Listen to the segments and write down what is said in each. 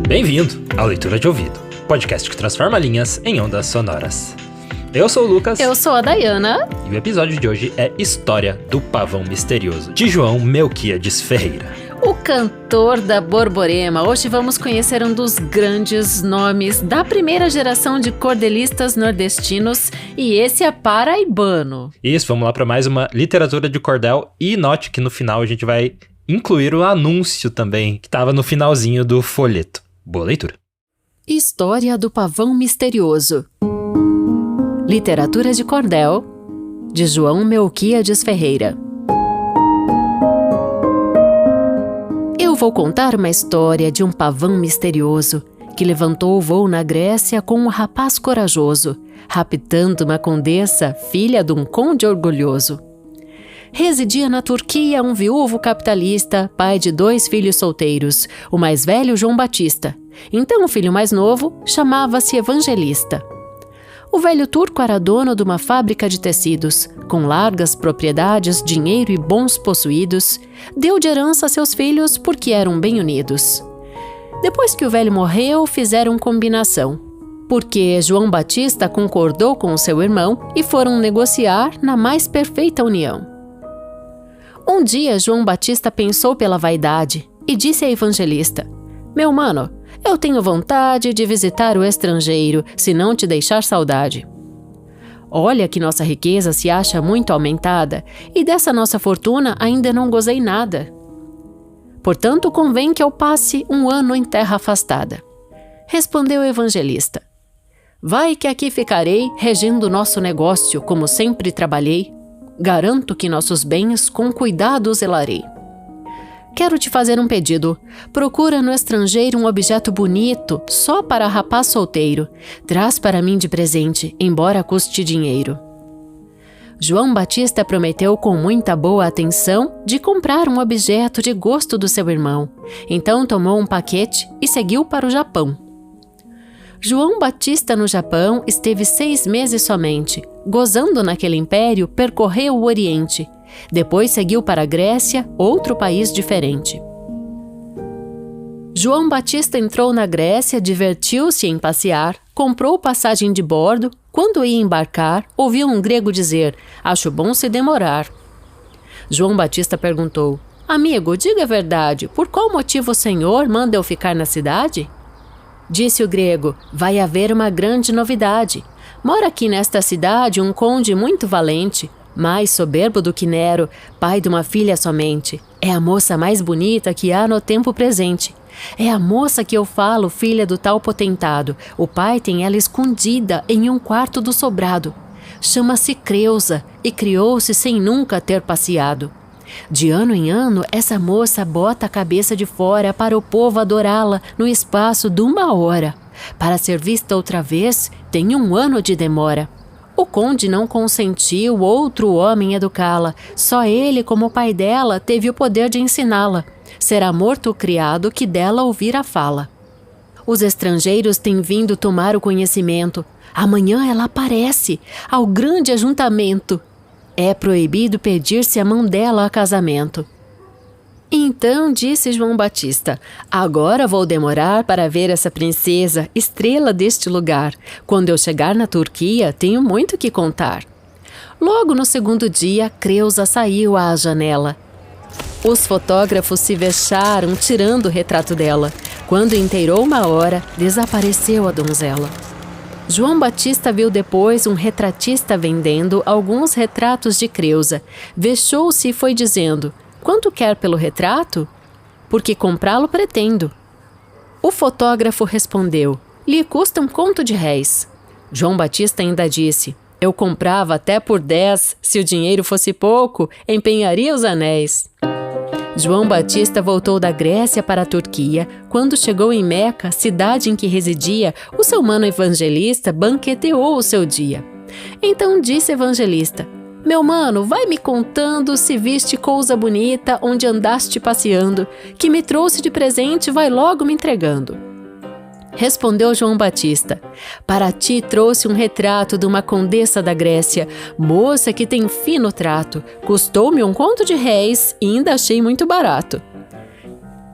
Bem-vindo à Leitura de Ouvido, podcast que transforma linhas em ondas sonoras. Eu sou o Lucas. Eu sou a Dayana. E o episódio de hoje é História do Pavão Misterioso, de João Melquiades Ferreira. O cantor da Borborema. Hoje vamos conhecer um dos grandes nomes da primeira geração de cordelistas nordestinos, e esse é paraibano. Isso, vamos lá para mais uma literatura de cordel, e note que no final a gente vai incluir o anúncio também, que estava no finalzinho do folheto. Boa leitura. História do Pavão Misterioso. Literatura de cordel, de João Melquiades Ferreira. Eu vou contar uma história de um pavão misterioso que levantou o voo na Grécia com um rapaz corajoso, raptando uma condessa, filha de um conde orgulhoso. Residia na Turquia um viúvo capitalista, pai de 2 filhos solteiros, o mais velho João Batista. Então o filho mais novo chamava-se Evangelista. O velho turco era dono de uma fábrica de tecidos, com largas propriedades, dinheiro e bons possuídos. Deu de herança a seus filhos porque eram bem unidos. Depois que o velho morreu, fizeram combinação, porque João Batista concordou com seu irmão e foram negociar na mais perfeita união. Um dia, João Batista pensou pela vaidade e disse a Evangelista: "Meu mano, eu tenho vontade de visitar o estrangeiro, se não te deixar saudade. Olha que nossa riqueza se acha muito aumentada, e dessa nossa fortuna ainda não gozei nada. Portanto, convém que eu passe um ano em terra afastada." Respondeu o Evangelista: "Vai que aqui ficarei, regendo nosso negócio, como sempre trabalhei. Garanto que nossos bens com cuidado zelarei. Quero te fazer um pedido. Procura no estrangeiro um objeto bonito, só para rapaz solteiro. Traz para mim de presente, embora custe dinheiro." João Batista prometeu com muita boa atenção de comprar um objeto de gosto do seu irmão. Então tomou um paquete e seguiu para o Japão. João Batista no Japão esteve 6 meses somente. Gozando naquele império, percorreu o Oriente. Depois seguiu para a Grécia, outro país diferente. João Batista entrou na Grécia, divertiu-se em passear, comprou passagem de bordo. Quando ia embarcar, ouviu um grego dizer: "Acho bom se demorar." João Batista perguntou: "Amigo, diga a verdade, por qual motivo o senhor manda eu ficar na cidade?" Disse o grego: "Vai haver uma grande novidade. Mora aqui nesta cidade um conde muito valente, mais soberbo do que Nero, pai de uma filha somente. É a moça mais bonita que há no tempo presente. É a moça que eu falo, filha do tal potentado. O pai tem ela escondida em um quarto do sobrado. Chama-se Creusa e criou-se sem nunca ter passeado. De ano em ano, essa moça bota a cabeça de fora para o povo adorá-la no espaço de 1 hora. Para ser vista outra vez, tem 1 ano de demora. O conde não consentiu outro homem educá-la. Só ele, como pai dela, teve o poder de ensiná-la. Será morto o criado que dela ouvir a fala. Os estrangeiros têm vindo tomar o conhecimento. Amanhã ela aparece, ao grande ajuntamento. É proibido pedir-se a mão dela a casamento." Então disse João Batista: "Agora vou demorar para ver essa princesa, estrela deste lugar. Quando eu chegar na Turquia, tenho muito que contar." Logo no segundo dia, Creusa saiu à janela. Os fotógrafos se vexaram tirando o retrato dela. Quando inteirou 1 hora, desapareceu a donzela. João Batista viu depois um retratista vendendo alguns retratos de Creusa. Vexou-se e foi dizendo: "Quanto quer pelo retrato? Porque comprá-lo pretendo." O fotógrafo respondeu: "Lhe custa 1 conto de réis." João Batista ainda disse: "Eu comprava até por 10, se o dinheiro fosse pouco, empenharia os anéis." João Batista voltou da Grécia para a Turquia. Quando chegou em Meca, cidade em que residia, o seu mano Evangelista banqueteou o seu dia. Então disse Evangelista: "Meu mano, vai me contando se viste coisa bonita onde andaste passeando, que me trouxe de presente, vai logo me entregando." Respondeu João Batista: para ti trouxe um retrato de uma condessa da Grécia, moça que tem fino trato. Custou-me 1 conto de réis e ainda achei muito barato.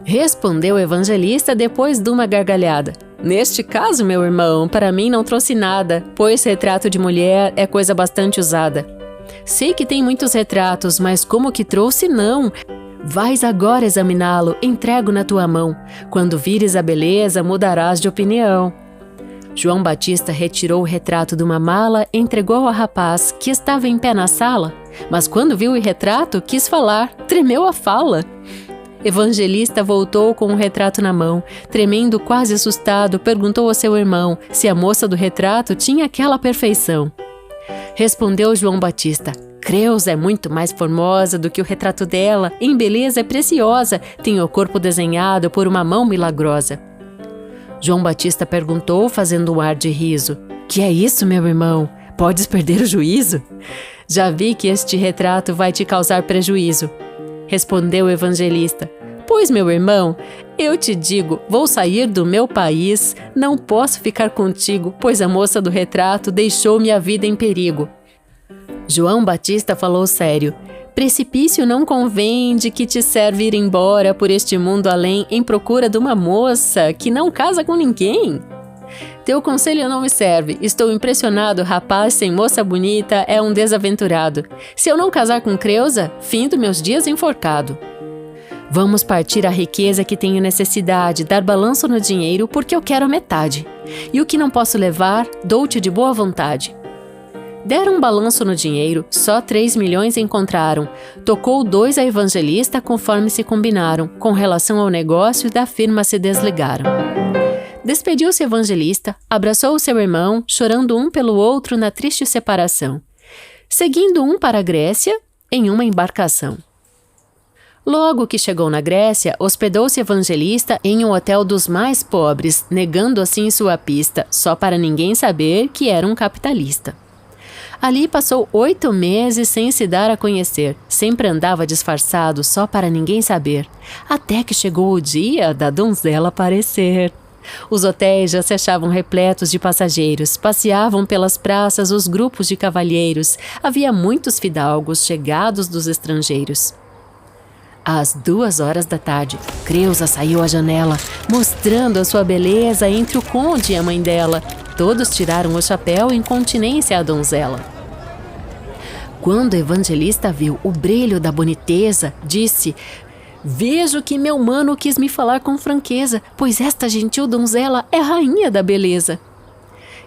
Respondeu o evangelista depois de uma gargalhada: neste caso, meu irmão, para mim não trouxe nada, pois retrato de mulher é coisa bastante usada. Sei que tem muitos retratos, mas como que trouxe, não. Vais agora examiná-lo, entrego na tua mão. Quando vires a beleza, mudarás de opinião. João Batista retirou o retrato de uma mala e entregou ao rapaz, que estava em pé na sala. Mas quando viu o retrato, quis falar, tremeu a fala. Evangelista voltou com o retrato na mão. Tremendo, quase assustado, perguntou ao seu irmão se a moça do retrato tinha aquela perfeição. Respondeu João Batista: Creusa é muito mais formosa do que o retrato dela, em beleza é preciosa, tem o corpo desenhado por uma mão milagrosa. João Batista perguntou, fazendo um ar de riso: que é isso, meu irmão? Podes perder o juízo? Já vi que este retrato vai te causar prejuízo. Respondeu o evangelista: pois, meu irmão, eu te digo, vou sair do meu país, não posso ficar contigo, pois a moça do retrato deixou-me a vida em perigo. João Batista falou sério: precipício não convém, de que te serve ir embora por este mundo além em procura de uma moça que não casa com ninguém? Teu conselho não me serve, estou impressionado, rapaz sem moça bonita é um desaventurado. Se eu não casar com Creusa, findo meus dias enforcado. Vamos partir a riqueza que tenho necessidade, dar balanço no dinheiro, porque eu quero a metade. E o que não posso levar, dou-te de boa vontade. Deram um balanço no dinheiro, só 3 milhões encontraram. Tocou 2 a evangelista conforme se combinaram. Com relação ao negócio, da firma se desligaram. Despediu-se evangelista, abraçou o seu irmão, chorando um pelo outro na triste separação. Seguindo um para a Grécia, em uma embarcação. Logo que chegou na Grécia, hospedou-se evangelista em um hotel dos mais pobres, negando assim sua pista, só para ninguém saber que era um capitalista. Ali passou 8 meses sem se dar a conhecer, sempre andava disfarçado só para ninguém saber, até que chegou o dia da donzela aparecer. Os hotéis já se achavam repletos de passageiros, passeavam pelas praças os grupos de cavalheiros, havia muitos fidalgos chegados dos estrangeiros. Às 2 horas da tarde, Creusa saiu à janela, mostrando a sua beleza entre o conde e a mãe dela. Todos tiraram o chapéu em continência à donzela. Quando o evangelista viu o brilho da boniteza, disse: vejo que meu mano quis me falar com franqueza, pois esta gentil donzela é rainha da beleza.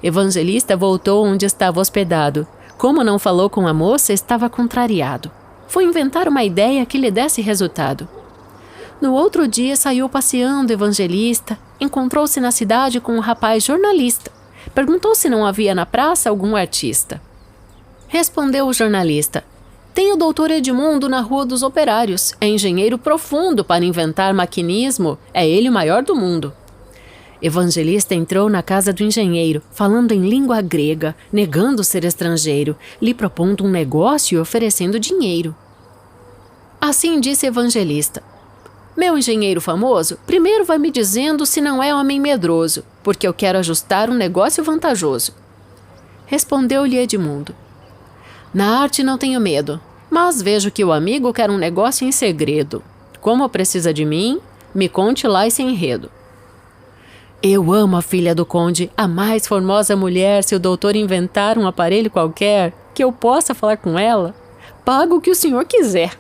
Evangelista voltou onde estava hospedado. Como não falou com a moça, estava contrariado. Foi inventar uma ideia que lhe desse resultado. No outro dia saiu passeando evangelista, encontrou-se na cidade com um rapaz jornalista. Perguntou se não havia na praça algum artista. Respondeu o jornalista: tem o doutor Edmundo na Rua dos Operários, é engenheiro profundo para inventar maquinismo, é ele o maior do mundo. Evangelista entrou na casa do engenheiro, falando em língua grega, negando ser estrangeiro, lhe propondo um negócio e oferecendo dinheiro. Assim disse Evangelista: meu engenheiro famoso, primeiro vai me dizendo se não é homem medroso, porque eu quero ajustar um negócio vantajoso. Respondeu-lhe Edmundo: na arte não tenho medo, mas vejo que o amigo quer um negócio em segredo. Como precisa de mim, me conte lá esse enredo. Eu amo a filha do conde, a mais formosa mulher. Se o doutor inventar um aparelho qualquer, que eu possa falar com ela, pago o que o senhor quiser.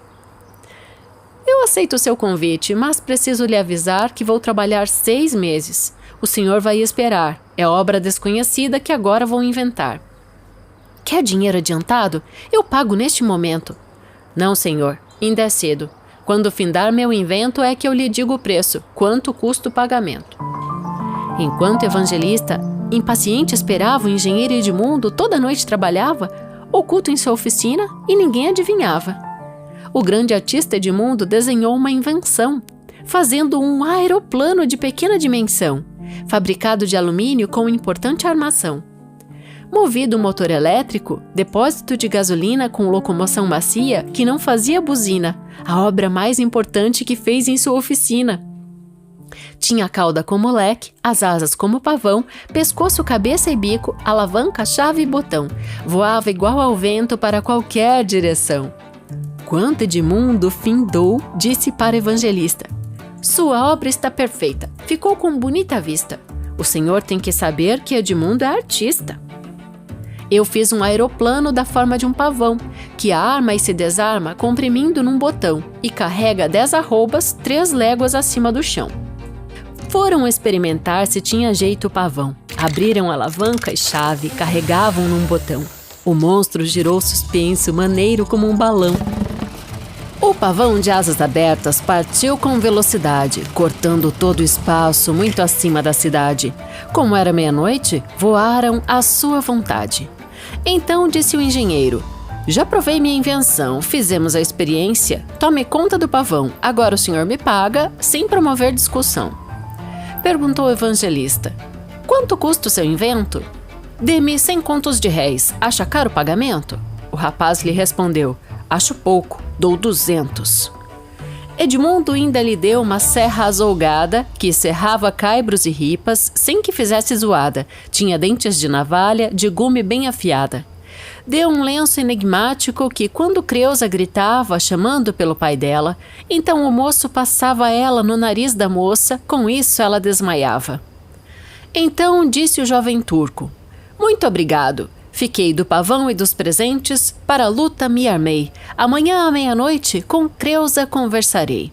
Eu aceito o seu convite, mas preciso lhe avisar que vou trabalhar 6 meses. O senhor vai esperar, é obra desconhecida que agora vou inventar. Quer dinheiro adiantado? Eu pago neste momento. Não, senhor, ainda é cedo. Quando findar meu invento é que eu lhe digo o preço, quanto custa o pagamento. Enquanto o evangelista, impaciente, esperava, o engenheiro Edmundo toda noite trabalhava, oculto em sua oficina, e ninguém adivinhava. O grande artista Edmundo desenhou uma invenção, fazendo um aeroplano de pequena dimensão, fabricado de alumínio com importante armação. Movido um motor elétrico, depósito de gasolina com locomoção macia que não fazia buzina, a obra mais importante que fez em sua oficina. Tinha cauda como leque, as asas como pavão, pescoço, cabeça e bico, alavanca, chave e botão. Voava igual ao vento para qualquer direção. Quando Edmundo findou, disse para o evangelista: sua obra está perfeita, ficou com bonita vista. O senhor tem que saber que Edmundo é artista. Eu fiz um aeroplano da forma de um pavão, que arma e se desarma comprimindo num botão e carrega 10 arrobas 3 léguas acima do chão. Foram experimentar se tinha jeito o pavão. Abriram alavanca e chave, carregavam num botão. O monstro girou suspenso, maneiro como um balão. O pavão de asas abertas partiu com velocidade, cortando todo o espaço muito acima da cidade. Como era meia-noite, voaram à sua vontade. Então disse o engenheiro: já provei minha invenção, fizemos a experiência, tome conta do pavão, agora o senhor me paga, sem promover discussão. Perguntou o evangelista: quanto custa o seu invento? Dê-me 100 contos de réis, acha caro o pagamento? O rapaz lhe respondeu: acho pouco, dou 200. Edmundo ainda lhe deu uma serra azouguada que serrava caibros e ripas sem que fizesse zoada. Tinha dentes de navalha, de gume bem afiada. Deu um lenço enigmático que, quando Creusa gritava, chamando pelo pai dela, então o moço passava ela no nariz da moça, com isso ela desmaiava. Então disse o jovem turco: muito obrigado. Fiquei do pavão e dos presentes, para a luta me armei. Amanhã à meia-noite com Creusa conversarei.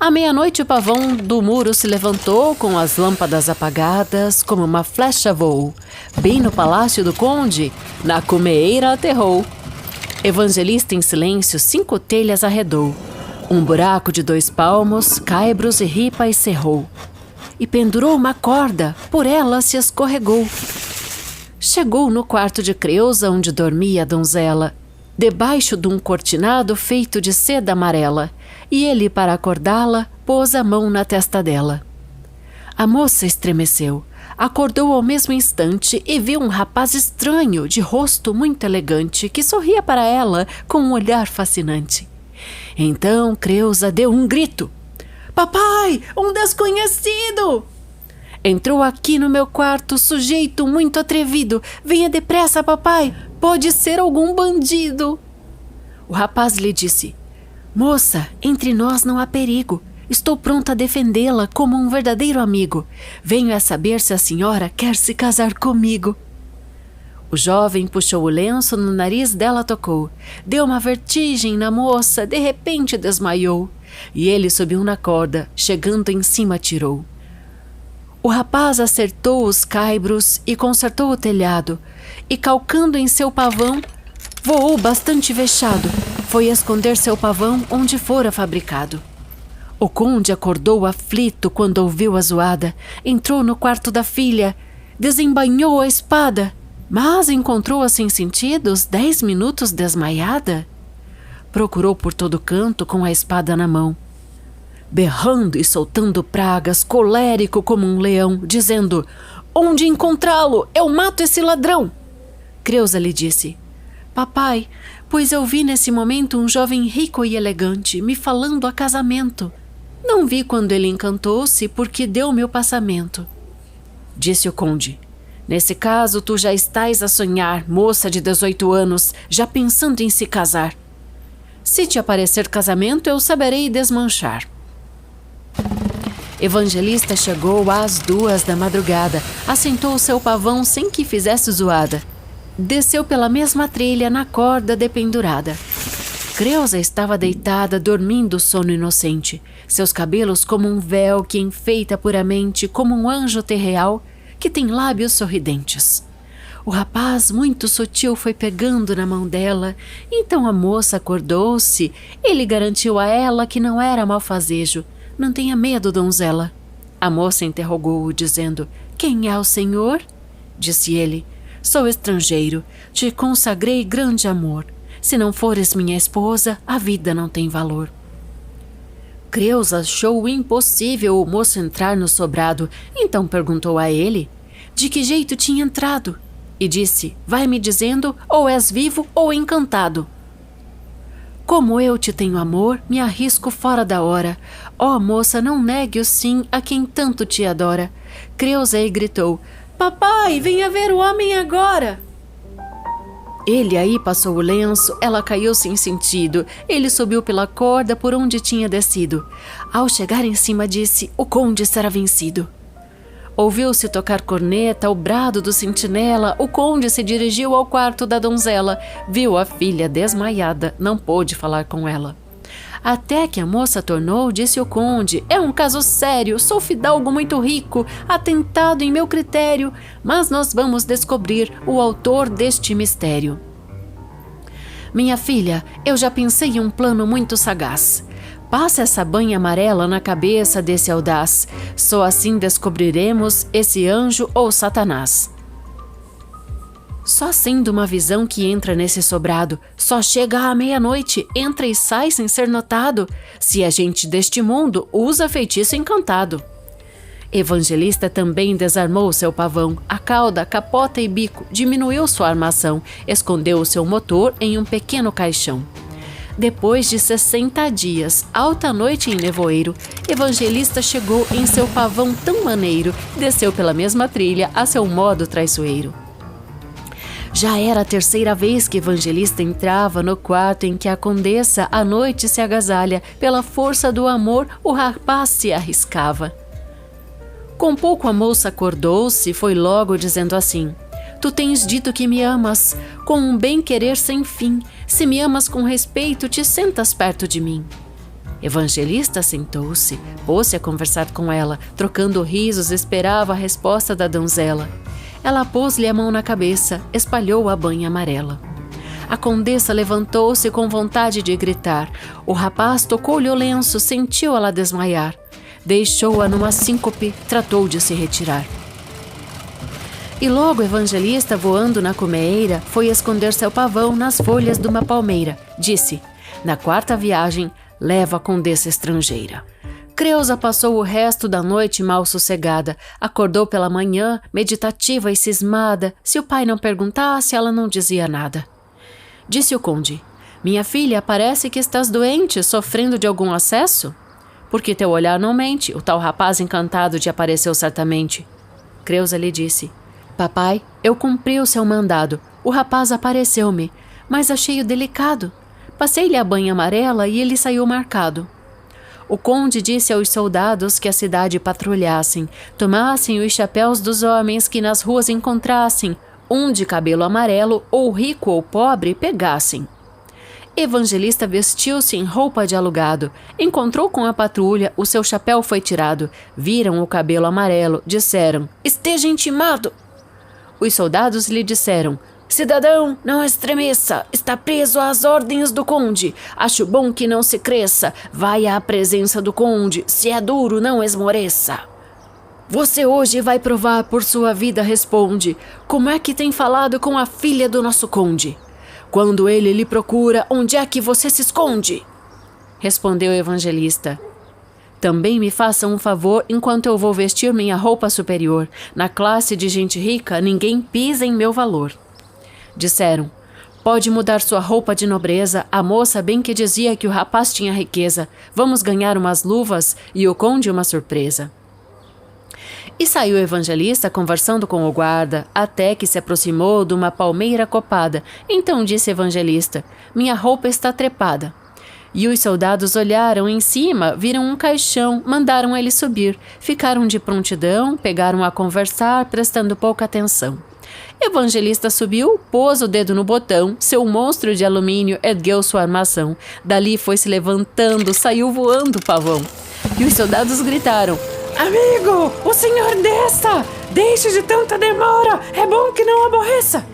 À meia-noite o pavão do muro se levantou, com as lâmpadas apagadas, como uma flecha voou. Bem no palácio do conde, na cumeeira aterrou. Evangelista em silêncio 5 telhas arredou. Um buraco de 2 palmos, caibros e ripa e cerrou. E pendurou uma corda, por ela se escorregou. Chegou no quarto de Creusa, onde dormia a donzela, debaixo de um cortinado feito de seda amarela, e ele, para acordá-la, pôs a mão na testa dela. A moça estremeceu, acordou ao mesmo instante e viu um rapaz estranho, de rosto muito elegante, que sorria para ela com um olhar fascinante. Então Creusa deu um grito: papai, um desconhecido! Entrou aqui no meu quarto, sujeito muito atrevido. Venha depressa, papai, pode ser algum bandido. O rapaz lhe disse: moça, entre nós não há perigo. Estou pronta a defendê-la como um verdadeiro amigo. Venho a saber se a senhora quer se casar comigo. O jovem puxou o lenço, no nariz dela tocou. Deu uma vertigem na moça, de repente desmaiou. E ele subiu na corda, chegando em cima tirou. O rapaz acertou os caibros e consertou o telhado, e calcando em seu pavão, voou bastante vexado, foi esconder seu pavão onde fora fabricado. O conde acordou aflito quando ouviu a zoada, entrou no quarto da filha, desembainhou a espada, mas encontrou-a sem sentidos 10 minutos desmaiada. Procurou por todo canto com a espada na mão, berrando e soltando pragas, colérico como um leão, dizendo: onde encontrá-lo? Eu mato esse ladrão! Creusa lhe disse: papai, pois eu vi nesse momento um jovem rico e elegante me falando a casamento. Não vi quando ele encantou-se, porque deu meu passamento. Disse o conde: nesse caso tu já estás a sonhar, moça de 18 anos, já pensando em se casar. Se te aparecer casamento, eu saberei desmanchar. Evangelista chegou às 2 da madrugada, assentou o seu pavão sem que fizesse zoada. Desceu pela mesma trilha na corda dependurada. Creusa estava deitada, dormindo sono inocente, seus cabelos como um véu que enfeita puramente, como um anjo terreal que tem lábios sorridentes. O rapaz, muito sutil, foi pegando na mão dela. Então a moça acordou-se. Ele garantiu a ela que não era malfazejo. Não tenha medo, donzela. A moça interrogou-o, dizendo: quem é o senhor? Disse ele: sou estrangeiro, te consagrei grande amor. Se não fores minha esposa, a vida não tem valor. Creusa achou impossível o moço entrar no sobrado, então perguntou a ele de que jeito tinha entrado, e disse: vai me dizendo, ou és vivo ou encantado. Como eu te tenho amor, me arrisco fora da hora. Ó moça, não negue o sim a quem tanto te adora. Creusa gritou: papai, venha ver o homem agora. Ele aí passou o lenço, ela caiu sem sentido. Ele subiu pela corda por onde tinha descido. Ao chegar em cima disse: o conde será vencido. Ouviu-se tocar corneta, o brado do sentinela. O conde se dirigiu ao quarto da donzela. Viu a filha desmaiada, não pôde falar com ela. Até que a moça tornou, disse o conde: é um caso sério, sou fidalgo muito rico, atentado em meu critério, mas nós vamos descobrir o autor deste mistério. Minha filha, eu já pensei em um plano muito sagaz. Passa essa banha amarela na cabeça desse audaz, só assim descobriremos esse anjo ou Satanás. Só sendo uma visão que entra nesse sobrado, só chega à meia-noite, entra e sai sem ser notado, se é gente deste mundo, usa feitiço encantado. Evangelista também desarmou seu pavão, a cauda, capota e bico, diminuiu sua armação, escondeu o seu motor em um pequeno caixão. Depois de 60 dias, alta noite em nevoeiro, Evangelista chegou em seu pavão tão maneiro, desceu pela mesma trilha a seu modo traiçoeiro. Já era a terceira vez que Evangelista entrava no quarto em que a condessa à noite se agasalha. Pela força do amor, o rapaz se arriscava. Com pouco a moça acordou-se e foi logo dizendo assim: tu tens dito que me amas, com um bem-querer sem fim. Se me amas com respeito, te sentas perto de mim. Evangelista sentou-se, pôs-se a conversar com ela, trocando risos, esperava a resposta da donzela. Ela pôs-lhe a mão na cabeça, espalhou a banha amarela. A condessa levantou-se com vontade de gritar. O rapaz tocou-lhe o lenço, sentiu-a desmaiar. Deixou-a numa síncope, tratou de se retirar. E logo Evangelista, voando na cumeeira, foi esconder seu pavão nas folhas de uma palmeira. Disse: na quarta viagem, levo a condessa estrangeira. Creusa passou o resto da noite mal sossegada. Acordou pela manhã, meditativa e cismada. Se o pai não perguntasse, ela não dizia nada. Disse o conde: minha filha, parece que estás doente, sofrendo de algum acesso? Porque teu olhar não mente, o tal rapaz encantado te apareceu certamente. Creusa lhe disse: papai, eu cumpri o seu mandado. O rapaz apareceu-me, mas achei-o delicado. Passei-lhe a banha amarela e ele saiu marcado. O conde disse aos soldados que a cidade patrulhassem, tomassem os chapéus dos homens que nas ruas encontrassem, um de cabelo amarelo, ou rico ou pobre, pegassem. Evangelista vestiu-se em roupa de alugado, encontrou com a patrulha, o seu chapéu foi tirado, viram o cabelo amarelo, disseram: esteja intimado. Os soldados lhe disseram: cidadão, não estremeça, está preso às ordens do conde. Acho bom que não se cresça, vai à presença do conde, se é duro, não esmoreça. Você hoje vai provar por sua vida, responde, como é que tem falado com a filha do nosso conde? Quando ele lhe procura, onde é que você se esconde? Respondeu o Evangelista: também me faça um favor enquanto eu vou vestir minha roupa superior. Na classe de gente rica, ninguém pisa em meu valor. Disseram: pode mudar sua roupa de nobreza, a moça bem que dizia que o rapaz tinha riqueza. Vamos ganhar umas luvas e o conde uma surpresa. E saiu o Evangelista conversando com o guarda, até que se aproximou de uma palmeira copada. Então disse Evangelista: minha roupa está trepada. E os soldados olharam em cima, viram um caixão, mandaram ele subir. Ficaram de prontidão, pegaram a conversar, prestando pouca atenção. Evangelista subiu, pôs o dedo no botão, seu monstro de alumínio ergueu sua armação. Dali foi se levantando, saiu voando o pavão. E os soldados gritaram: amigo, o senhor desça! Deixe de tanta demora, é bom que não aborreça.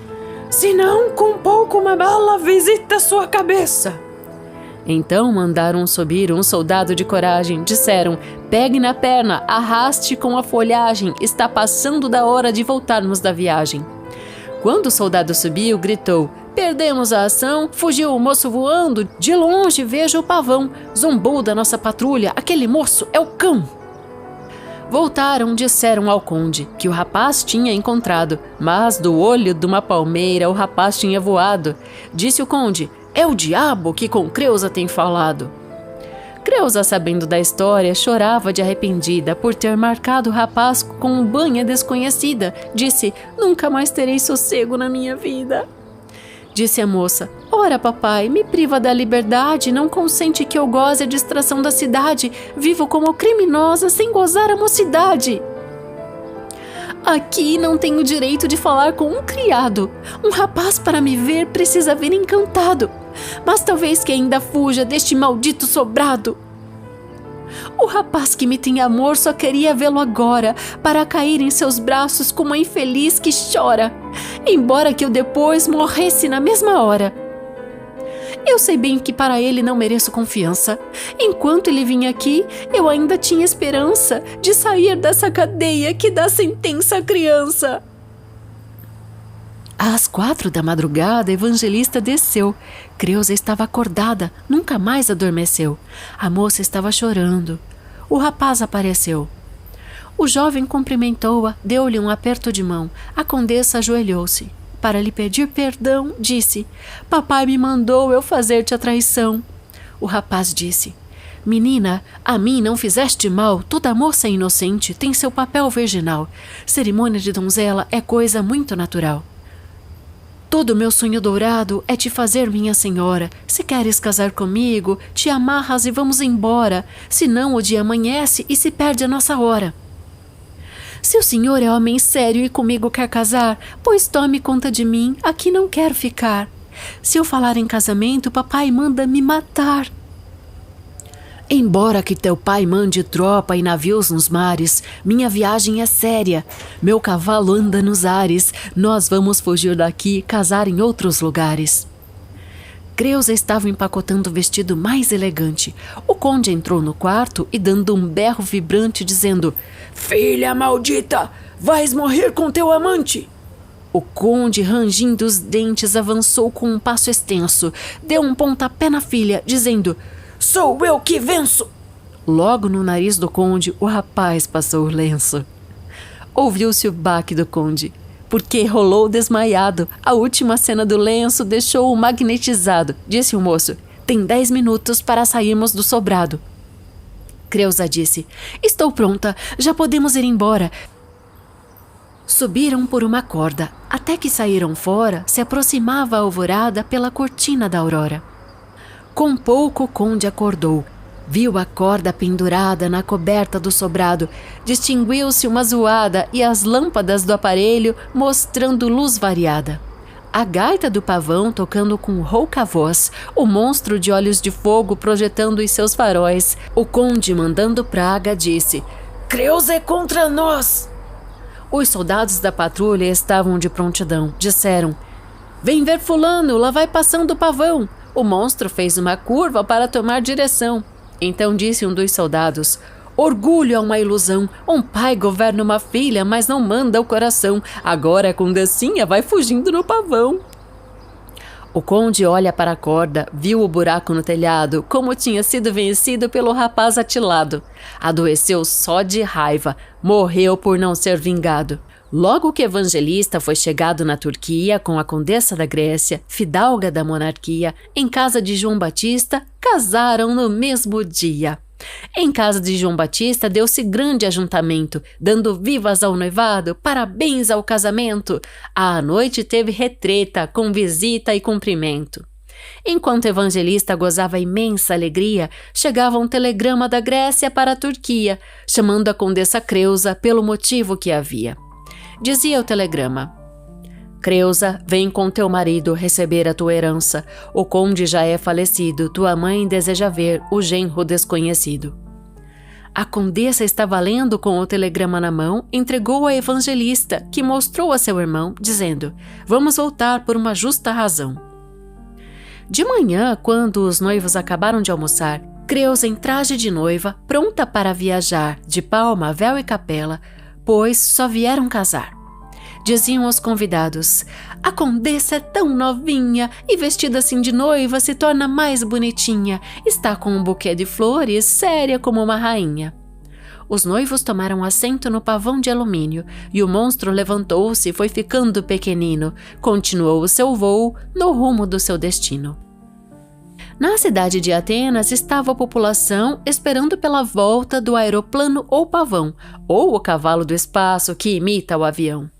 Senão, com pouco uma bala visita sua cabeça. Então mandaram subir um soldado de coragem. Disseram: pegue na perna, arraste com a folhagem, está passando da hora de voltarmos da viagem. Quando o soldado subiu, gritou: perdemos a ação, fugiu o moço voando, de longe vejo o pavão, zombou da nossa patrulha, aquele moço é o cão. Voltaram, disseram ao conde que o rapaz tinha encontrado, mas do olho de uma palmeira o rapaz tinha voado. Disse o conde: É o diabo que com Creusa tem falado. Creusa, sabendo da história, chorava de arrependida por ter marcado o rapaz com banha desconhecida. Disse: nunca mais terei sossego na minha vida. Disse a moça: ora, papai, me priva da liberdade, não consente que eu goze a distração da cidade. Vivo como criminosa sem gozar a mocidade. Aqui não tenho direito de falar com um criado. Um rapaz para me ver precisa vir encantado. Mas talvez que ainda fuja deste maldito sobrado. O rapaz que me tem amor só queria vê-lo agora, para cair em seus braços como a infeliz que chora, embora que eu depois morresse na mesma hora. Eu sei bem que para ele não mereço confiança. Enquanto ele vinha aqui, eu ainda tinha esperança de sair dessa cadeia que dá sentença à criança. Às 4 da madrugada, Evangelista desceu. Creusa estava acordada, nunca mais adormeceu. A moça estava chorando. O rapaz apareceu. O jovem cumprimentou-a, deu-lhe um aperto de mão. A condessa ajoelhou-se. Para lhe pedir perdão, disse: papai me mandou eu fazer-te a traição. O rapaz disse: menina, a mim não fizeste mal, toda moça inocente tem seu papel virginal. Cerimônia de donzela é coisa muito natural. Todo meu sonho dourado é te fazer minha senhora. Se queres casar comigo, te amarras e vamos embora. Senão o dia amanhece e se perde a nossa hora. Se o senhor é homem sério e comigo quer casar, pois tome conta de mim, aqui não quero ficar. Se eu falar em casamento, papai manda me matar. Embora que teu pai mande tropa e navios nos mares, minha viagem é séria. Meu cavalo anda nos ares, nós vamos fugir daqui, casar em outros lugares. Creusa estava empacotando o vestido mais elegante. O conde entrou no quarto e dando um berro vibrante, dizendo: filha maldita, vais morrer com teu amante. O conde, rangindo os dentes, avançou com um passo extenso, deu um pontapé na filha, dizendo: sou eu que venço! Logo no nariz do conde, o rapaz passou o lenço. Ouviu-se o baque do conde, porque rolou desmaiado. A última cena do lenço deixou-o magnetizado. Disse o moço: tem 10 minutos para sairmos do sobrado. Creusa disse: estou pronta, já podemos ir embora. Subiram por uma corda. Até que saíram fora, se aproximava a alvorada pela cortina da aurora. Com pouco o conde acordou. Viu a corda pendurada na coberta do sobrado. Distinguiu-se uma zoada e as lâmpadas do aparelho mostrando luz variada. A gaita do pavão tocando com rouca voz, o monstro de olhos de fogo projetando os seus faróis. O conde, mandando praga, disse: Creusa é contra nós! Os soldados da patrulha estavam de prontidão. Disseram: vem ver fulano, lá vai passando o pavão. O monstro fez uma curva para tomar direção. Então disse um dos soldados: orgulho é uma ilusão. Um pai governa uma filha, mas não manda o coração. Agora a condecinha vai fugindo no pavão. O conde olha para a corda, viu o buraco no telhado, como tinha sido vencido pelo rapaz atilado. Adoeceu só de raiva, morreu por não ser vingado. Logo que Evangelista foi chegado na Turquia com a condessa da Grécia, fidalga da monarquia, em casa de João Batista, casaram no mesmo dia. Em casa de João Batista deu-se grande ajuntamento, dando vivas ao noivado, parabéns ao casamento. À noite teve retreta, com visita e cumprimento. Enquanto Evangelista gozava imensa alegria, chegava um telegrama da Grécia para a Turquia, chamando a condessa Creusa pelo motivo que havia. Dizia o telegrama: Creusa, vem com teu marido receber a tua herança. O conde já é falecido, tua mãe deseja ver o genro desconhecido. A condessa estava lendo com o telegrama na mão, entregou a Evangelista, que mostrou a seu irmão, dizendo: vamos voltar por uma justa razão. De manhã, quando os noivos acabaram de almoçar, Creusa em traje de noiva, pronta para viajar, de palma, véu e capela, pois só vieram casar. Diziam os convidados: a condessa é tão novinha e vestida assim de noiva se torna mais bonitinha. Está com um buquê de flores, séria como uma rainha. Os noivos tomaram assento no pavão de alumínio e o monstro levantou-se e foi ficando pequenino. Continuou o seu voo no rumo do seu destino. Na cidade de Atenas estava a população esperando pela volta do aeroplano ou pavão, ou o cavalo do espaço que imita o avião.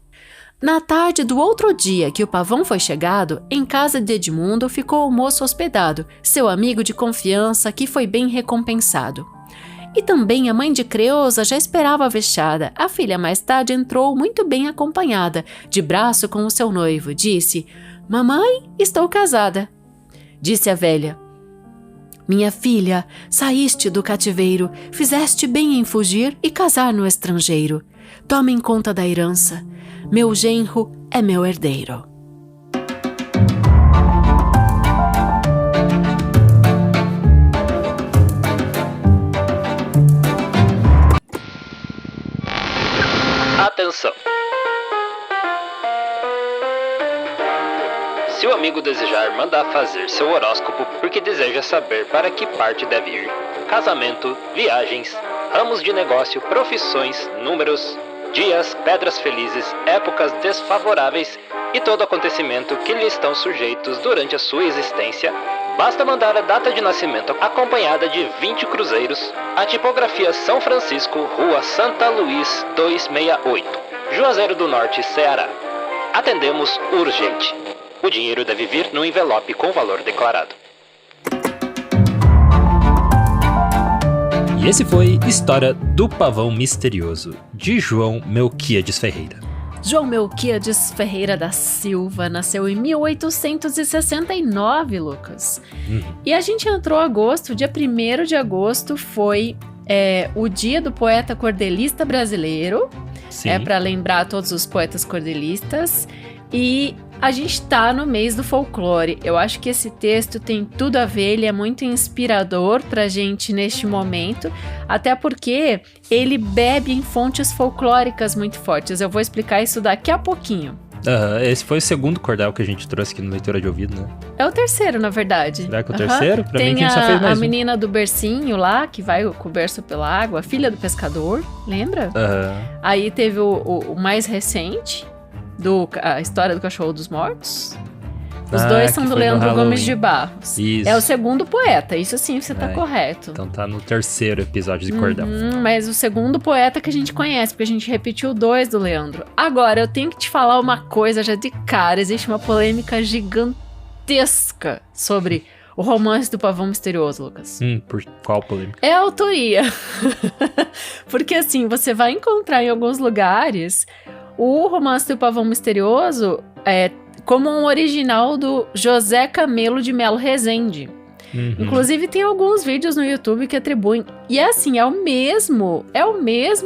Na tarde do outro dia que o pavão foi chegado, em casa de Edmundo ficou o moço hospedado, seu amigo de confiança que foi bem recompensado. E também a mãe de Creusa já esperava avexada. A filha mais tarde entrou muito bem acompanhada, de braço com o seu noivo. Disse: "Mamãe, estou casada." Disse a velha: "Minha filha, saíste do cativeiro, fizeste bem em fugir e casar no estrangeiro. Tomem conta da herança. Meu genro é meu herdeiro." Atenção! Se o amigo desejar mandar fazer seu horóscopo porque deseja saber para que parte deve ir, casamento, viagens, ramos de negócio, profissões, números, dias, pedras felizes, épocas desfavoráveis e todo acontecimento que lhe estão sujeitos durante a sua existência, basta mandar a data de nascimento acompanhada de 20 cruzeiros, a tipografia São Francisco, Rua Santa Luís 268, Juazeiro do Norte, Ceará. Atendemos urgente. O dinheiro deve vir no envelope com valor declarado. E esse foi História do Pavão Misterioso, de João Melquíades Ferreira. João Melquíades Ferreira da Silva nasceu em 1869, Lucas. E a gente entrou agosto, dia 1º de agosto foi o dia do poeta cordelista brasileiro. Sim. É para lembrar todos os poetas cordelistas. E a gente tá no mês do folclore. Eu acho que esse texto tem tudo a ver, ele é muito inspirador pra gente neste momento, até porque ele bebe em fontes folclóricas muito fortes. Eu vou explicar isso daqui a pouquinho. Esse foi o segundo cordel que a gente trouxe aqui no Leitura de Ouvido, né? É o terceiro, na verdade. Será que é o terceiro? Pra Tem mim, quem só fez mais a menina do bercinho lá, que vai com o berço pela água, a filha do pescador, lembra? Aí teve o mais recente, a história do cachorro dos mortos. Os dois são do Leandro Gomes de Barros. Isso. É o segundo poeta, isso sim, você tá correto. Então tá no terceiro episódio de cordel. Mas o segundo poeta que a gente conhece, porque a gente repetiu 2 do Leandro. Agora, eu tenho que te falar uma coisa já de cara. Existe uma polêmica gigantesca sobre o romance do Pavão Misterioso, Lucas. Por qual polêmica? É a autoria. Porque assim, você vai encontrar em alguns lugares o romance do Pavão Misterioso como um original do José Camelo de Melo Rezende. Inclusive tem alguns vídeos no YouTube que atribuem. E é assim, é o mesmo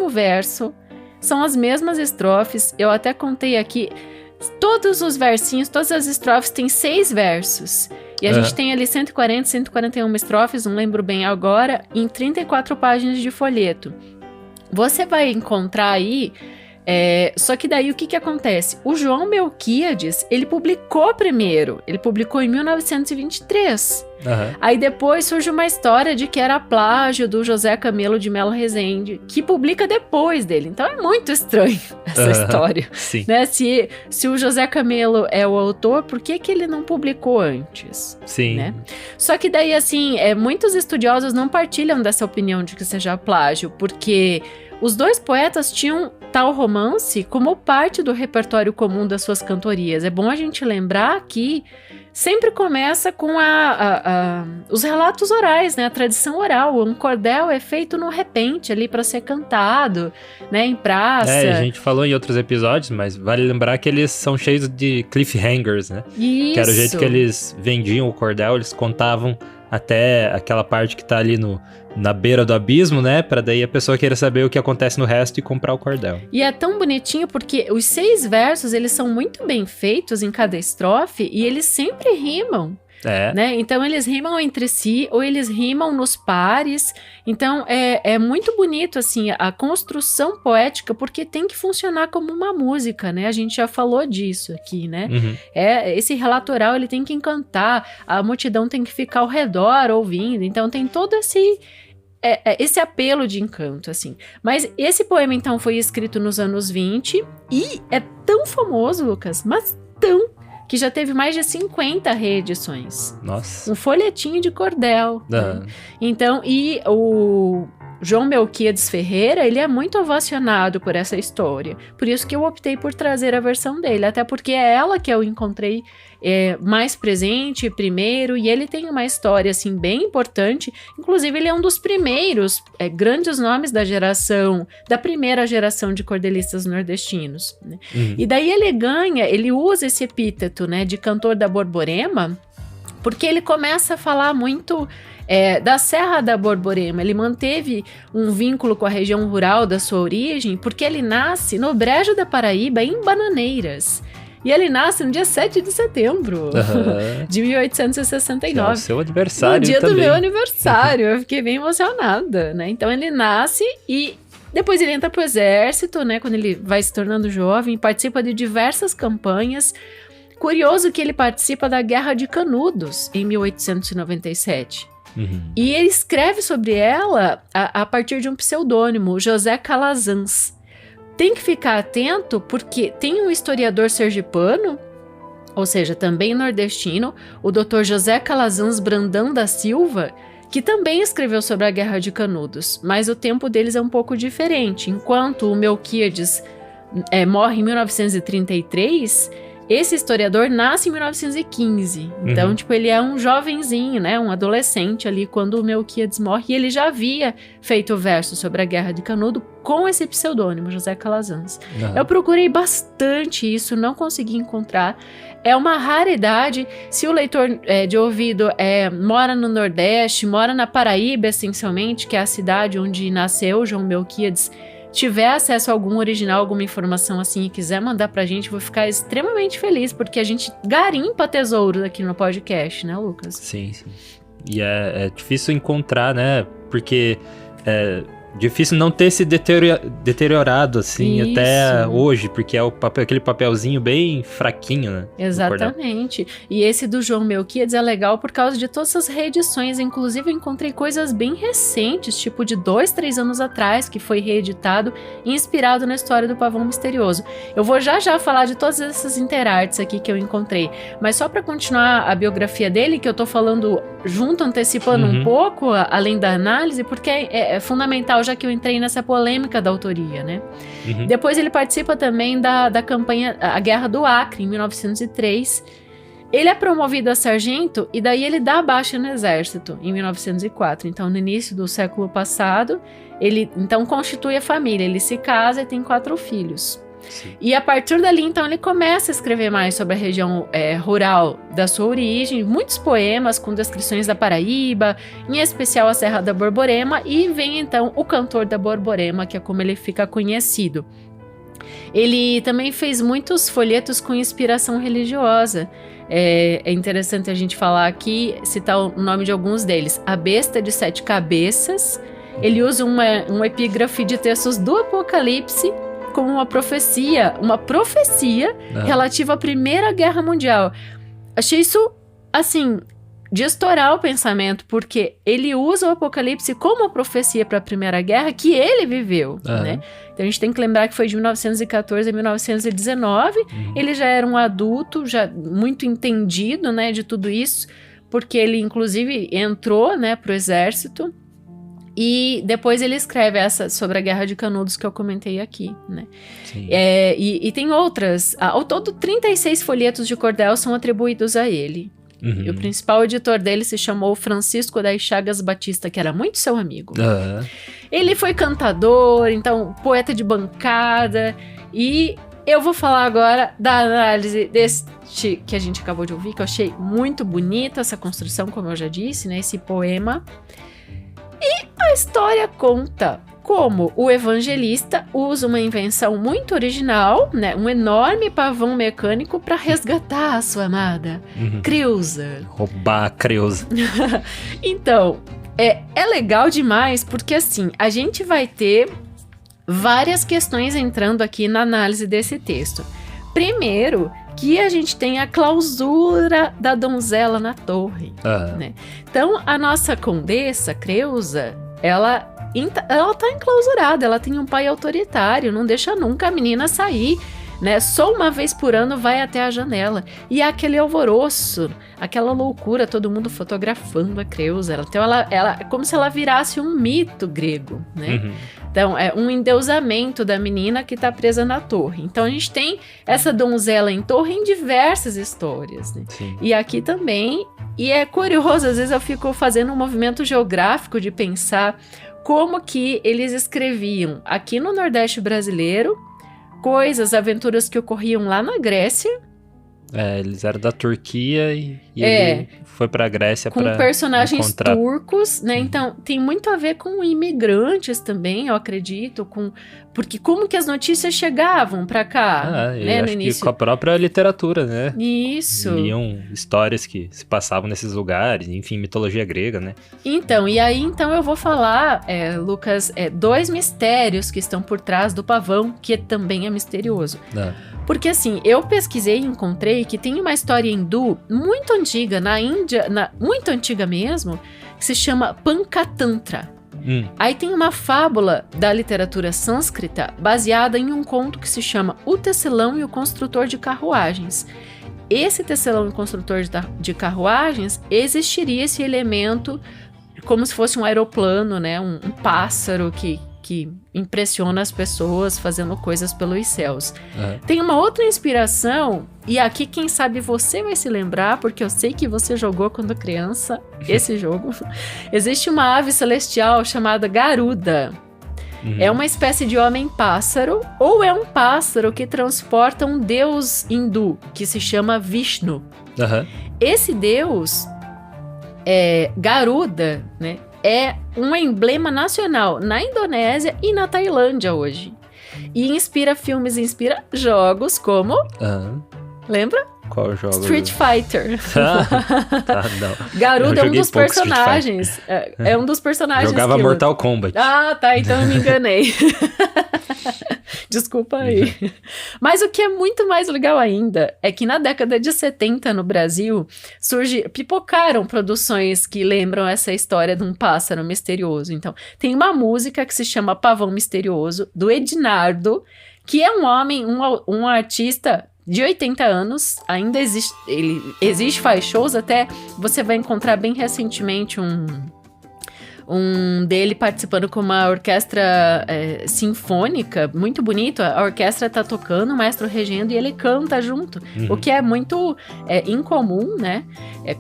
verso, são as mesmas estrofes. Eu até contei aqui, todos os versinhos, todas as estrofes têm 6 versos. E a gente tem ali 140, 141 estrofes, não lembro bem agora, em 34 páginas de folheto. Você vai encontrar aí. Só que daí o que acontece? O João Melquíades, ele publicou primeiro, ele publicou em 1923. Aí depois surge uma história de que era plágio do José Camelo de Melo Rezende, que publica depois dele. Então é muito estranho essa história. Sim. Né? Se o José Camelo é o autor, por que ele não publicou antes? Sim. Né? Só que daí, assim, muitos estudiosos não partilham dessa opinião de que seja plágio, porque os 2 poetas tinham tal romance como parte do repertório comum das suas cantorias. É bom a gente lembrar que sempre começa com os relatos orais, né? A tradição oral. Um cordel é feito no repente ali para ser cantado, né? Em praça. A gente falou em outros episódios, mas vale lembrar que eles são cheios de cliffhangers, né? Isso. Que era o jeito que eles vendiam o cordel, eles contavam até aquela parte que tá ali na beira do abismo, né? Pra daí a pessoa queira saber o que acontece no resto e comprar o cordel. E é tão bonitinho porque os 6 versos, eles são muito bem feitos em cada estrofe e eles sempre rimam. Né? Então eles rimam entre si ou eles rimam nos pares. Então é muito bonito assim a construção poética, porque tem que funcionar como uma música, né? A gente já falou disso aqui, né? Esse relato oral, ele tem que encantar, a multidão tem que ficar ao redor ouvindo. Então tem todo esse apelo de encanto, assim. Mas esse poema, então, foi escrito nos anos 20 e é tão famoso, Lucas, mas tão que já teve mais de 50 reedições. Nossa. Um folhetinho de cordel. Né? Então, e o João Melquiades Ferreira, ele é muito ovacionado por essa história. Por isso que eu optei por trazer a versão dele, até porque é ela que eu encontrei mais presente primeiro, e ele tem uma história assim bem importante. Inclusive ele é um dos primeiros grandes nomes da primeira geração de cordelistas nordestinos, né? E daí ele usa esse epíteto, né, de cantor da Borborema, porque ele começa a falar muito da Serra da Borborema. Ele manteve um vínculo com a região rural da sua origem, porque ele nasce no Brejo da Paraíba, em Bananeiras. E ele nasce no dia 7 de setembro de 1869. É o seu aniversário no dia também. Do meu aniversário. Eu fiquei bem emocionada, né? Então ele nasce e depois ele entra pro exército, né? Quando ele vai se tornando jovem, participa de diversas campanhas. Curioso que ele participa da Guerra de Canudos, em 1897. E ele escreve sobre ela a partir de um pseudônimo, José Calazans. Tem que ficar atento porque tem um historiador sergipano, ou seja, também nordestino, o Dr. José Calazans Brandão da Silva, que também escreveu sobre a Guerra de Canudos, mas o tempo deles é um pouco diferente. Enquanto o Melquiades morre em 1933, esse historiador nasce em 1915. Então, ele é um jovenzinho, né? Um adolescente ali quando o Melquiades morre. E ele já havia feito verso sobre a Guerra de Canudo com esse pseudônimo, José Calazans. Eu procurei bastante isso, não consegui encontrar. É uma raridade. Se o leitor de ouvido mora no Nordeste, mora na Paraíba, essencialmente, que é a cidade onde nasceu João Melquiades, tiver acesso a algum original, alguma informação assim e quiser mandar pra gente, vou ficar extremamente feliz, porque a gente garimpa tesouros aqui no podcast, né, Lucas? Sim. E é difícil encontrar, né? Porque é difícil não ter se deteriorado assim até hoje, porque é aquele papelzinho bem fraquinho, né? Exatamente. E esse do João Melquiades é legal por causa de todas essas reedições. Inclusive eu encontrei coisas bem recentes, tipo de 2-3 anos atrás, que foi reeditado e inspirado na história do Pavão Misterioso. Eu vou já falar de todas essas interartes aqui que eu encontrei, mas só para continuar a biografia dele, que eu tô falando junto, antecipando um pouco, além da análise, porque é fundamental, já que eu entrei nessa polêmica da autoria, né? Depois ele participa também da campanha, a Guerra do Acre, em 1903. Ele é promovido a sargento e daí ele dá baixa no exército, em 1904. Então, no início do século passado, ele então constitui a família, ele se casa e tem 4 filhos. Sim. E a partir dali, então, ele começa a escrever mais sobre a região rural da sua origem, muitos poemas com descrições da Paraíba, em especial a Serra da Borborema, e vem, então, o Cantor da Borborema, que é como ele fica conhecido. Ele também fez muitos folhetos com inspiração religiosa. É interessante a gente falar aqui, citar o nome de alguns deles. A Besta de 7 Cabeças. Ele usa um epígrafe de textos do Apocalipse como uma profecia relativa à Primeira Guerra Mundial. Achei isso, assim, de estourar o pensamento, porque ele usa o Apocalipse como uma profecia para a Primeira Guerra que ele viveu, né? Então a gente tem que lembrar que foi de 1914 a 1919, ele já era um adulto, já muito entendido, né, de tudo isso, porque ele, inclusive, entrou, né, pro exército. E depois ele escreve essa sobre a Guerra de Canudos que eu comentei aqui, né? E tem outras. Ao todo, 36 folhetos de cordel são atribuídos a ele. E o principal editor dele se chamou Francisco das Chagas Batista, que era muito seu amigo. Ele foi cantador, então poeta de bancada. E eu vou falar agora da análise deste que a gente acabou de ouvir, que eu achei muito bonita essa construção, como eu já disse, né? Esse poema. E a história conta como o evangelista usa uma invenção muito original, né, um enorme pavão mecânico para resgatar a sua amada Creusa. Roubar a Creusa. Então, é legal demais porque assim, a gente vai ter várias questões entrando aqui na análise desse texto. Primeiro, que a gente tem a clausura da donzela na torre, né? Então, a nossa condessa, Creusa, ela tá enclausurada, ela tem um pai autoritário, não deixa nunca a menina sair, né? Só uma vez por ano vai até a janela. E há aquele alvoroço, aquela loucura, todo mundo fotografando a Creusa. Então ela é como se ela virasse um mito grego, né? Uhum. Então, é um endeusamento da menina que está presa na torre. Então, a gente tem essa donzela em torre em diversas histórias, né? Sim. E aqui também. E é curioso, às vezes eu fico fazendo um movimento geográfico de pensar como que eles escreviam aqui no Nordeste brasileiro coisas, aventuras que ocorriam lá na Grécia. Eles eram da Turquia e ele foi pra Grécia com pra personagens encontrar... turcos, né? Então, tem muito a ver com imigrantes também, eu acredito, porque como que as notícias chegavam pra cá, né? Acho No início. que com a própria literatura, né? Isso. Liam histórias que se passavam nesses lugares, enfim, mitologia grega, né? Então, e aí então eu vou falar, Lucas, 2 mistérios que estão por trás do pavão, que também é misterioso. Porque assim, eu pesquisei e encontrei que tem uma história hindu muito antiga, na Índia, muito antiga mesmo, que se chama Pancatantra. Aí tem uma fábula da literatura sânscrita baseada em um conto que se chama O Tecelão e o Construtor de Carruagens. Esse tecelão e construtor de carruagens, existiria esse elemento como se fosse um aeroplano, né? Um pássaro que impressiona as pessoas fazendo coisas pelos céus. Tem uma outra inspiração, e aqui quem sabe você vai se lembrar, porque eu sei que você jogou quando criança esse jogo. Existe uma ave celestial chamada Garuda. É uma espécie de homem-pássaro, ou é um pássaro que transporta um deus hindu, que se chama Vishnu. Esse deus, Garuda, né? É um emblema nacional na Indonésia e na Tailândia hoje. E inspira filmes, inspira jogos como... Lembra? Qual jogo? Street Fighter. Não. Garuda é um dos personagens. É um dos personagens. Jogava Mortal Kombat. Tá, então eu me enganei. Desculpa aí. Mas o que é muito mais legal ainda é que na década de 70 no Brasil pipocaram produções que lembram essa história de um pássaro misterioso. Então, tem uma música que se chama Pavão Misterioso, do Ednardo, que é um homem, um artista de 80 anos, ainda existe, faz shows, até você vai encontrar bem recentemente um dele participando com uma orquestra sinfônica, muito bonito. A orquestra tá tocando, o maestro regendo e ele canta junto, o que é muito incomum, né?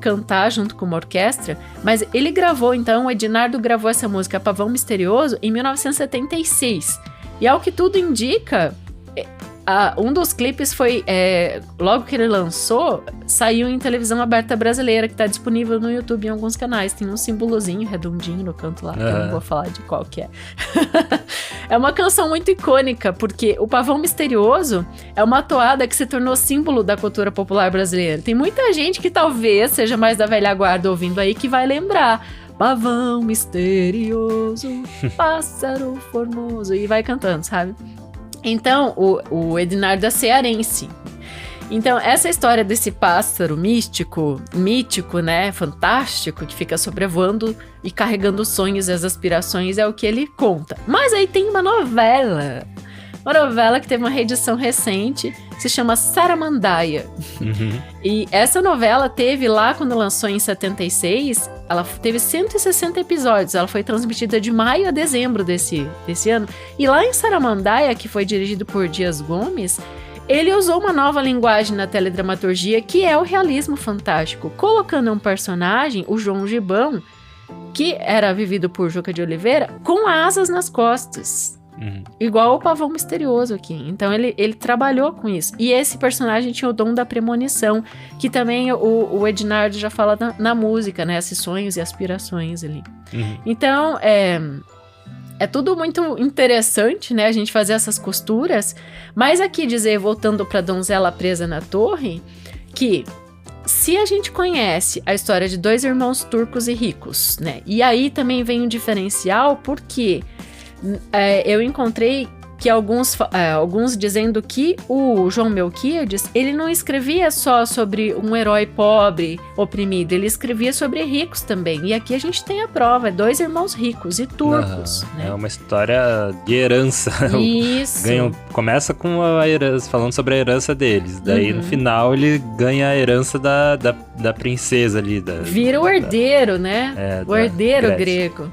Cantar junto com uma orquestra. Mas ele gravou, então, o Ednardo gravou essa música Pavão Misterioso em 1976. E ao que tudo indica, um dos clipes foi, logo que ele lançou, saiu em televisão aberta brasileira, que tá disponível no YouTube em alguns canais. Tem um símbolozinho redondinho no canto lá, que eu não vou falar de qual que é. É uma canção muito icônica, porque o Pavão Misterioso é uma toada que se tornou símbolo da cultura popular brasileira. Tem muita gente que talvez seja mais da velha guarda ouvindo aí, que vai lembrar. Pavão misterioso, pássaro formoso, e vai cantando, sabe? Então, o Ednardo é cearense. Então, essa história desse pássaro mítico, né, fantástico, que fica sobrevoando e carregando os sonhos e as aspirações, é o que ele conta. Mas aí tem uma novela que teve uma reedição recente, se chama Saramandaia. E essa novela teve lá, quando lançou em 76, ela teve 160 episódios, ela foi transmitida de maio a dezembro desse ano. E lá em Saramandaia, que foi dirigido por Dias Gomes, ele usou uma nova linguagem na teledramaturgia, que é o realismo fantástico, colocando um personagem, o João Gibão, que era vivido por Juca de Oliveira, com asas nas costas. Igual o Pavão Misterioso aqui. Então ele trabalhou com isso. E esse personagem tinha o dom da premonição, que também o Ednardo já fala na música, né? Esses sonhos e aspirações ali. Então, é tudo muito interessante, né? A gente fazer essas costuras. Mas aqui dizer, voltando pra Donzela Presa na Torre, que se a gente conhece a história de 2 irmãos turcos e ricos, né? E aí também vem um diferencial, porque eu encontrei que alguns dizendo que o João Melquíades, ele não escrevia só sobre um herói pobre, oprimido, ele escrevia sobre ricos também. E aqui a gente tem a prova, 2 irmãos ricos e turcos. Né? É uma história de herança. Isso. Começa com a herança, falando sobre a herança deles. Daí no final ele ganha a herança da princesa ali. Vira o herdeiro, né? O herdeiro grego.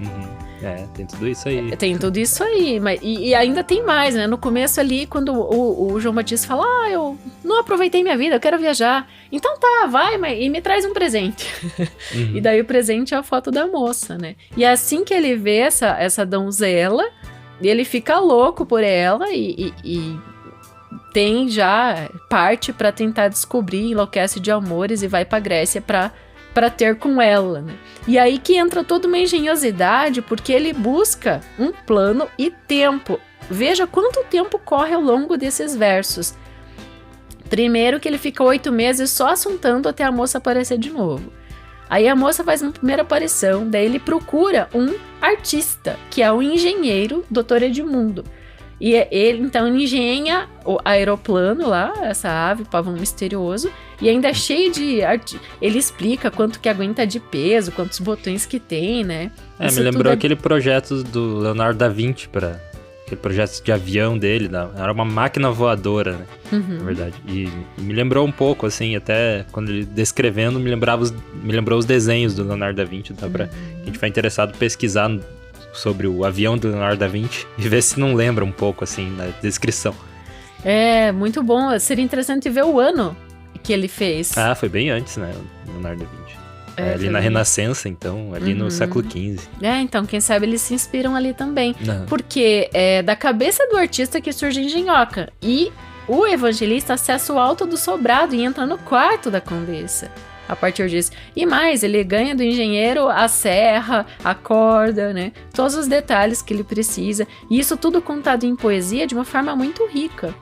Tem tudo isso aí. Tem tudo isso aí, e ainda tem mais, né? No começo ali, quando o João Batista fala, eu não aproveitei minha vida, eu quero viajar. Então tá, vai, e me traz um presente. E daí o presente é a foto da moça, né? E assim que ele vê essa donzela, ele fica louco por ela e tem já parte pra tentar descobrir, enlouquece de amores e vai pra Grécia pra ter com ela, né? E aí que entra toda uma engenhosidade, porque ele busca um plano e tempo. Veja quanto tempo corre ao longo desses versos. Primeiro que ele fica 8 meses só assuntando até a moça aparecer de novo. Aí a moça faz uma primeira aparição, daí ele procura um artista, que é o engenheiro Dr. Edmundo. E ele, então, engenha o aeroplano lá, essa ave, pavão misterioso, e ainda é cheio de... Ele explica quanto que aguenta de peso, quantos botões que tem, né? Me lembrou aquele projeto do Leonardo da Vinci, aquele projeto de avião dele, era uma máquina voadora, né? Na verdade. E me lembrou um pouco, assim, até quando ele descrevendo, me lembrou os desenhos do Leonardo da Vinci, então pra quem tiver interessado pesquisar sobre o avião do Leonardo da Vinci e ver se não lembra um pouco, assim, na descrição. É, muito bom. Seria interessante ver o ano que ele fez. Foi bem antes, né, o Leonardo da Vinci. Ali na Renascença, então, ali no século XV. Então, quem sabe eles se inspiram ali também. Porque é da cabeça do artista que surge a engenhoca. E o evangelista acessa o alto do sobrado e entra no quarto da condessa. A partir disso. E mais, ele ganha do engenheiro a serra, a corda, né? Todos os detalhes que ele precisa. E isso tudo contado em poesia de uma forma muito rica.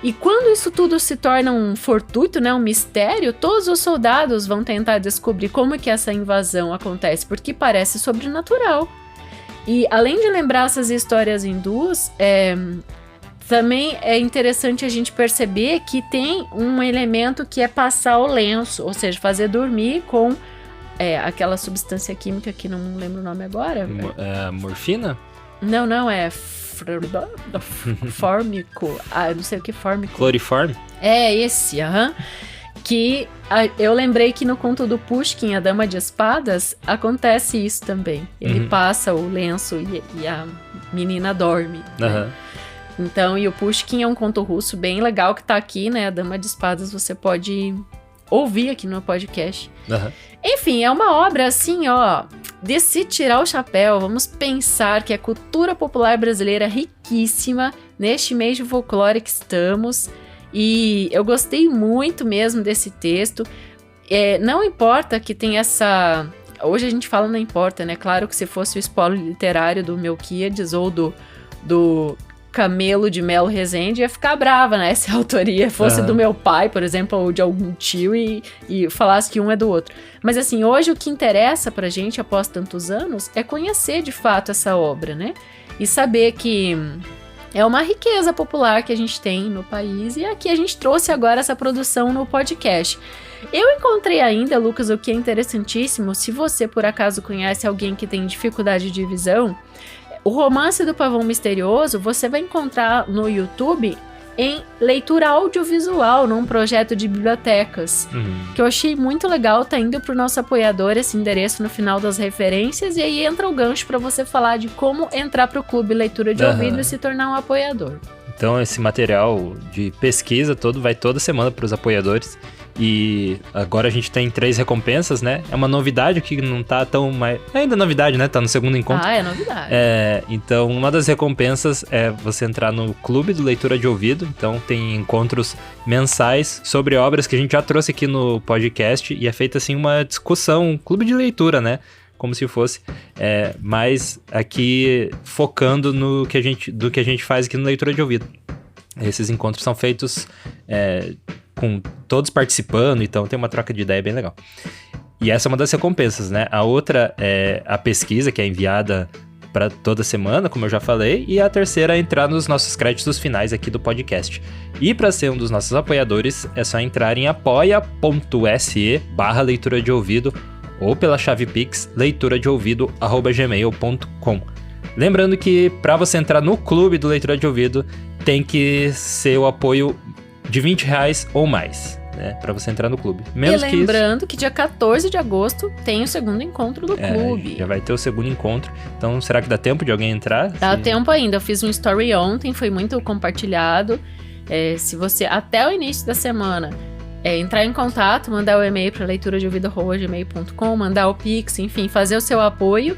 E quando isso tudo se torna um fortuito, né, um mistério, todos os soldados vão tentar descobrir como que essa invasão acontece, porque parece sobrenatural. E além de lembrar essas histórias hindus, também é interessante a gente perceber que tem um elemento que é passar o lenço, ou seja, fazer dormir com aquela substância química que não lembro o nome agora. Morfina? Não, é fórmico. Não sei o que fórmico. Cloriforme? É esse, que eu lembrei que no conto do Pushkin, A Dama de Espadas, acontece isso também. Ele passa o lenço e a menina dorme. Né? Então, e o Pushkin é um conto russo bem legal que tá aqui, né? A Dama de Espadas você pode ouvir aqui no podcast. Enfim, é uma obra assim, de se tirar o chapéu. Vamos pensar que a cultura popular brasileira é riquíssima neste mês de folclore que estamos. E eu gostei muito mesmo desse texto. Não importa que tem essa... Hoje a gente fala não importa, né? Claro que se fosse o espólio literário do Melquíades ou do Camelo de Melo Rezende, ia ficar brava, né? Se a autoria fosse do meu pai, por exemplo, ou de algum tio e falasse que um é do outro. Mas assim, hoje o que interessa pra gente, após tantos anos, é conhecer de fato essa obra, né? E saber que é uma riqueza popular que a gente tem no país, e aqui a gente trouxe agora essa produção no podcast. Eu encontrei ainda, Lucas, o que é interessantíssimo, se você por acaso conhece alguém que tem dificuldade de visão, o Romance do Pavão Misterioso você vai encontrar no YouTube em leitura audiovisual, num projeto de bibliotecas, que eu achei muito legal. Tá indo pro nosso apoiador esse endereço no final das referências, e aí entra o gancho para você falar de como entrar pro Clube Leitura de Ouvido e se tornar um apoiador. Então esse material de pesquisa todo vai toda semana para os apoiadores. E agora a gente tem 3 recompensas, né? É uma novidade que não tá tão... Ainda é novidade, né? Tá no segundo encontro. É novidade. Então, uma das recompensas é você entrar no Clube do Leitura de Ouvido. Então, tem encontros mensais sobre obras que a gente já trouxe aqui no podcast. E é feita, assim, uma discussão, um clube de leitura, né? Como se fosse. Mas aqui focando do que a gente faz aqui no Leitura de Ouvido. Esses encontros são feitos... com todos participando, então tem uma troca de ideia bem legal. E essa é uma das recompensas, né? A outra é a pesquisa, que é enviada para toda semana, como eu já falei, e a terceira é entrar nos nossos créditos finais aqui do podcast. E para ser um dos nossos apoiadores, é só entrar em apoia.se/leitura de ouvido ou pela chave Pix leituradeouvido@gmail.com. Lembrando que para você entrar no clube do Leitura de Ouvido, tem que ser o apoio de R$20 ou mais, né? Pra você entrar no clube. Menos e lembrando que dia 14 de agosto tem o segundo encontro do clube. Já vai ter o segundo encontro. Então, será que dá tempo de alguém entrar? Dá tempo ainda. Eu fiz um story ontem, foi muito compartilhado. Se você, até o início da semana, entrar em contato, mandar o e-mail para leituradeouvido@gmail.com, mandar o Pix, enfim, fazer o seu apoio,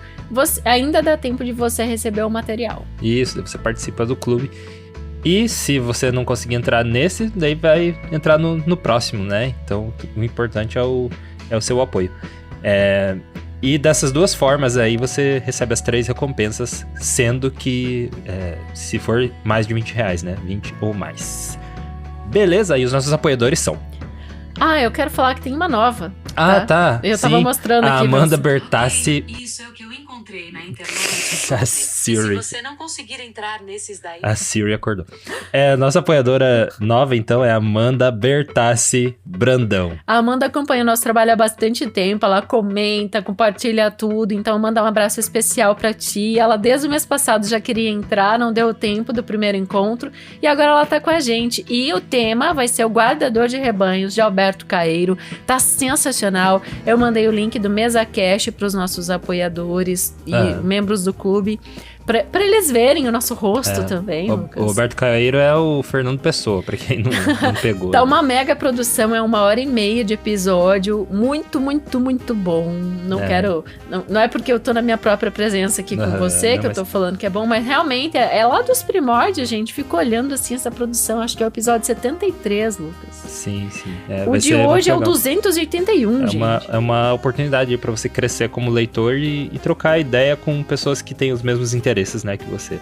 ainda dá tempo de você receber o material. Isso, você participa do clube. E se você não conseguir entrar nesse, daí vai entrar no próximo, né? Então, o importante é o seu apoio. E dessas duas formas aí, você recebe as 3 recompensas, sendo que se for mais de R$20, né? 20 ou mais. Beleza, e os nossos apoiadores são... eu quero falar que tem uma nova. Tá. Eu tava mostrando a aqui. Amanda Bertassi. Isso é o que eu encontrei na internet. A Siri. Se você não conseguir entrar nesses daí... A Siri acordou. Nossa apoiadora nova, então, é a Amanda Bertassi Brandão. A Amanda acompanha o nosso trabalho há bastante tempo. Ela comenta, compartilha tudo. Então, manda um abraço especial pra ti. Ela, desde o mês passado, já queria entrar. Não deu tempo do primeiro encontro. E agora ela tá com a gente. E o tema vai ser o Guardador de Rebanhos, de Alberto Caeiro. Tá sensacional. Eu mandei o link do MesaCast pros nossos apoiadores e membros do clube, pra eles verem o nosso rosto também, Lucas. O Alberto Caeiro é o Fernando Pessoa, pra quem não pegou. Tá uma mega produção, é 1h30 de episódio, muito, muito, muito bom. Não é porque eu tô na minha própria presença aqui com você que eu tô falando que é bom, mas realmente é lá dos primórdios, gente. Fico olhando assim essa produção, acho que é o episódio 73, Lucas. Sim. O de hoje é o 281, gente. É uma oportunidade pra você crescer como leitor e trocar ideia com pessoas que têm os mesmos interesses, né, que você.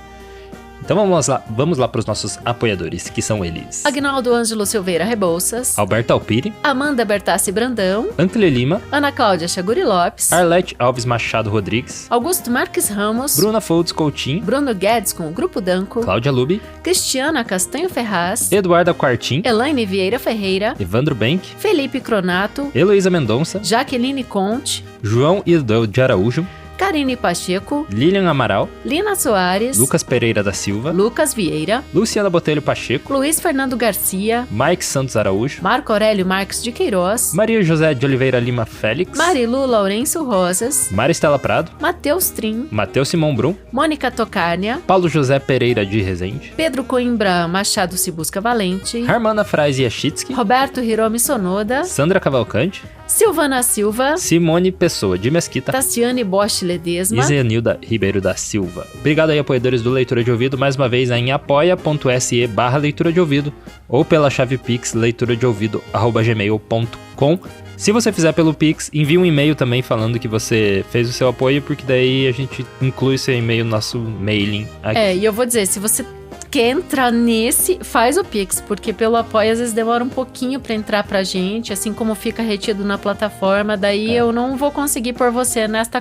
Então vamos lá para os nossos apoiadores, que são eles: Agnaldo Ângelo Silveira Rebouças, Alberto Alpiri, Amanda Bertassi Brandão, Ancle Lima, Ana Cláudia Chaguri Lopes, Arlete Alves Machado Rodrigues, Augusto Marques Ramos, Bruna Folds Coutinho, Bruno Guedes com o Grupo Danco, Cláudia Lubi, Cristiana Castanho Ferraz, Eduarda Quartim, Elaine Vieira Ferreira, Evandro Benck, Felipe Cronato, Heloísa Mendonça, Jaqueline Conte, João Hildo de Araújo, Karine Pacheco, Lilian Amaral, Lina Soares, Lucas Pereira da Silva, Lucas Vieira, Luciana Botelho Pacheco, Luiz Fernando Garcia, Mike Santos Araújo, Marco Aurélio Marques de Queiroz, Maria José de Oliveira Lima Félix, Marilu Lourenço Rosas, Maristela Prado, Matheus Trim, Matheus Simão Brum, Mônica Tocárnia, Paulo José Pereira de Rezende, Pedro Coimbra Machado Cibusca Valente, Harmana Frais Yashitsky, Roberto Hiromi Sonoda, Sandra Cavalcante, Silvana Silva, Simone Pessoa de Mesquita, Tassiane Bosch Ledesma, e Zenilda Ribeiro da Silva. Obrigado aí, apoiadores do Leitura de Ouvido, mais uma vez em apoia.se/leitura de ouvido ou pela chave Pix leituradeouvido@gmail.com. Se você fizer pelo Pix, envie um e-mail também falando que você fez o seu apoio, porque daí a gente inclui seu e-mail no nosso mailing aqui. E eu vou dizer, se você quer entrar nesse, faz o Pix, porque pelo apoio às vezes demora um pouquinho pra entrar pra gente, assim como fica retido na plataforma, daí eu não vou conseguir por você nesta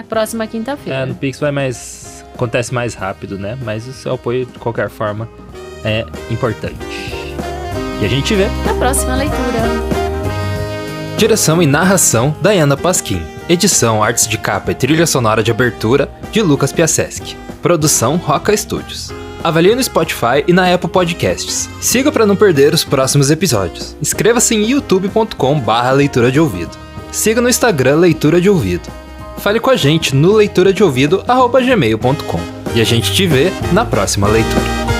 próxima quinta-feira. No Pix acontece mais rápido, né? Mas o seu apoio, de qualquer forma, é importante. E a gente te vê na próxima leitura. Direção e narração, Dayana Pasquim. Edição, artes de capa e trilha sonora de abertura, de Lucas Piasecki. Produção, Roca Studios. Avalie no Spotify e na Apple Podcasts. Siga para não perder os próximos episódios. Inscreva-se em youtube.com/leitura de ouvido. Siga no Instagram Leitura de Ouvido. Fale com a gente no leituradeouvido@gmail.com. E a gente te vê na próxima leitura.